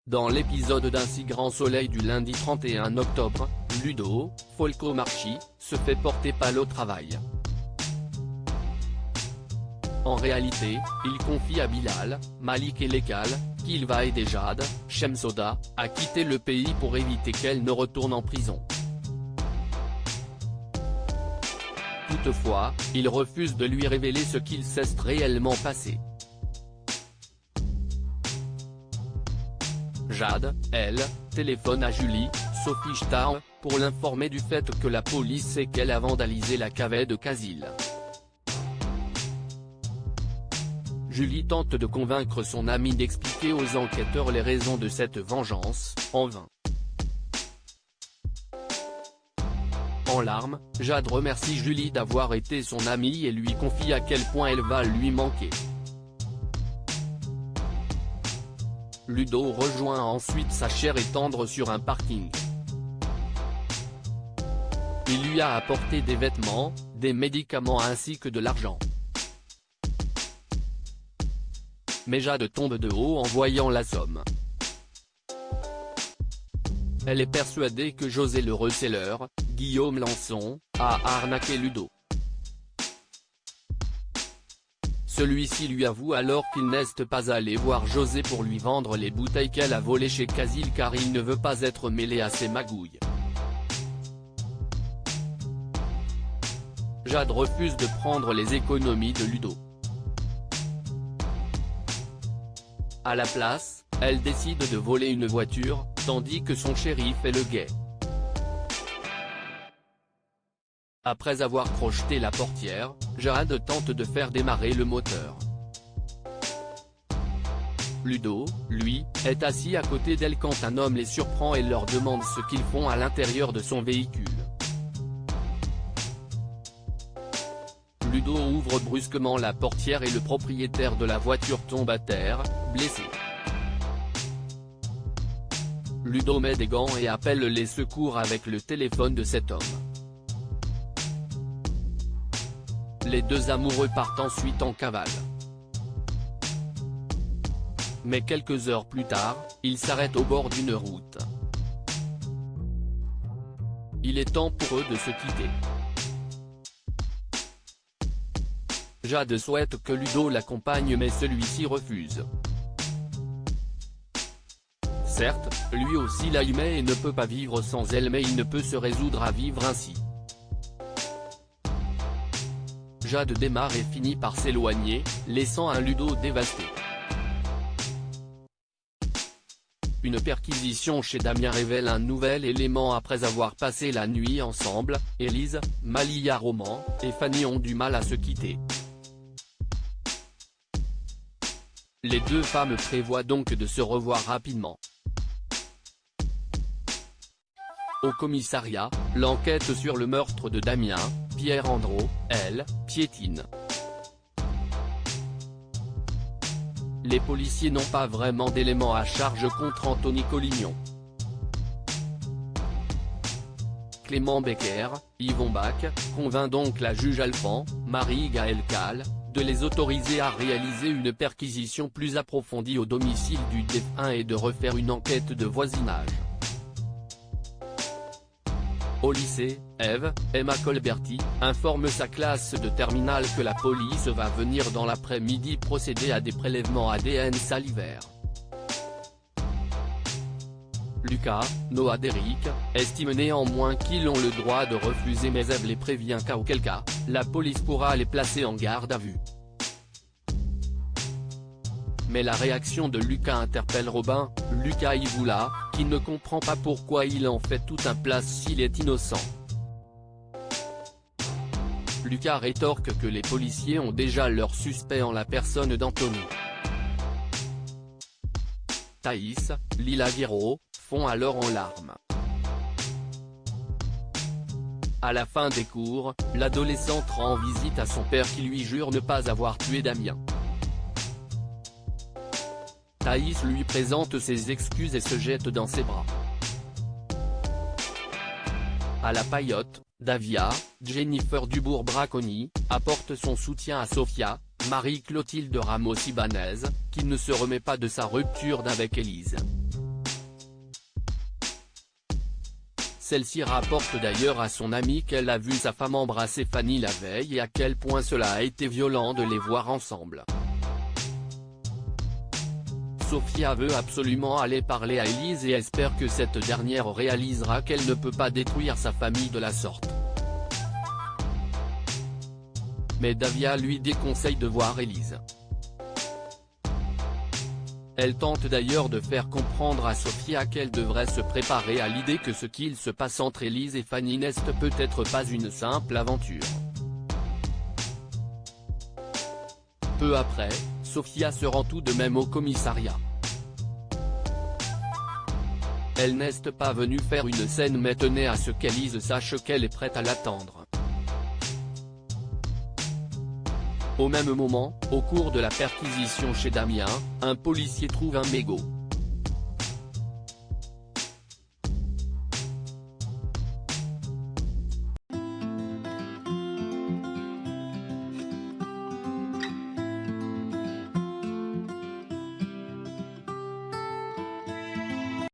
Dans l'épisode d'Un si grand soleil du lundi 31 octobre, Ludo Folcomarchi se fait porter pâle au travail. En réalité, il confie à Bilal, Malik et Lekal, qu'il va aider Jade Shemsoda à quitter le pays pour éviter qu'elle ne retourne en prison. Toutefois, il refuse de lui révéler ce qu'il s'est réellement passé. Jade, elle, téléphone à Julie, Sophie Starr, pour l'informer du fait que la police sait qu'elle a vandalisé la cave de Casil. Julie tente de convaincre son amie d'expliquer aux enquêteurs les raisons de cette vengeance, en vain. En larmes, Jade remercie Julie d'avoir été son amie et lui confie à quel point elle va lui manquer. Ludo rejoint ensuite sa chère et tendre sur un parking. Il lui a apporté des vêtements, des médicaments ainsi que de l'argent. Mais Jade tombe de haut en voyant la somme. Elle est persuadée que José le reseller, Guillaume Lançon, a arnaqué Ludo. Celui-ci lui avoue alors qu'il n'est pas allé voir José pour lui vendre les bouteilles qu'elle a volées chez Casil car il ne veut pas être mêlé à ces magouilles. Jade refuse de prendre les économies de Ludo. À la place, elle décide de voler une voiture, tandis que son chéri fait le guet. Après avoir crocheté la portière, Jade tente de faire démarrer le moteur. Ludo, lui, est assis à côté d'elle quand un homme les surprend et leur demande ce qu'ils font à l'intérieur de son véhicule. Ludo ouvre brusquement la portière et le propriétaire de la voiture tombe à terre, blessé. Ludo met des gants et appelle les secours avec le téléphone de cet homme. Les deux amoureux partent ensuite en cavale. Mais quelques heures plus tard, ils s'arrêtent au bord d'une route. Il est temps pour eux de se quitter. Jade souhaite que Ludo l'accompagne mais celui-ci refuse. Certes, lui aussi la aimait et ne peut pas vivre sans elle mais il ne peut se résoudre à vivre ainsi. Jade démarre et finit par s'éloigner, laissant un Ludo dévasté. Une perquisition chez Damien révèle un nouvel élément après avoir passé la nuit ensemble. Élise, Malia Roman et Fanny ont du mal à se quitter. Les deux femmes prévoient donc de se revoir rapidement. Au commissariat, l'enquête sur le meurtre de Damien, Pierre Andro, elle, piétine. Les policiers n'ont pas vraiment d'éléments à charge contre Anthony Collignon. Clément Becker, Yvon Bach, convainc donc la juge Alphand, Marie-Gaëlle Kahl, de les autoriser à réaliser une perquisition plus approfondie au domicile du défunt et de refaire une enquête de voisinage. Au lycée, Eve, Emma Colberti, informe sa classe de terminale que la police va venir dans l'après-midi procéder à des prélèvements ADN salivaires. Lucas, Noah d'Eric, estiment néanmoins qu'ils ont le droit de refuser mais Eve les prévient qu'auquel cas, la police pourra les placer en garde à vue. Mais la réaction de Lucas interpelle Robin, Lucas Ivoula, qui ne comprend pas pourquoi il en fait tout un place s'il est innocent. Lucas rétorque que les policiers ont déjà leur suspect en la personne d'Anthony. Thaïs, Lila Guiraud, fond alors en larmes. À la fin des cours, l'adolescente rend visite à son père qui lui jure ne pas avoir tué Damien. Thaïs lui présente ses excuses et se jette dans ses bras. À la paillote, Davia, Jennifer Dubourg-Braconi, apporte son soutien à Sofia, Marie-Clotilde Ramos-Ibanez, qui ne se remet pas de sa rupture d'avec Élise. Celle-ci rapporte d'ailleurs à son amie qu'elle a vu sa femme embrasser Fanny la veille et à quel point cela a été violent de les voir ensemble. Sofia veut absolument aller parler à Elise et espère que cette dernière réalisera qu'elle ne peut pas détruire sa famille de la sorte. Mais Davia lui déconseille de voir Elise. Elle tente d'ailleurs de faire comprendre à Sofia qu'elle devrait se préparer à l'idée que ce qu'il se passe entre Elise et Fanny n'est peut-être pas une simple aventure. Peu après, Sofia se rend tout de même au commissariat. Elle n'est pas venue faire une scène mais tenait à ce qu'Elise sache qu'elle est prête à l'attendre. Au même moment, au cours de la perquisition chez Damien, un policier trouve un mégot.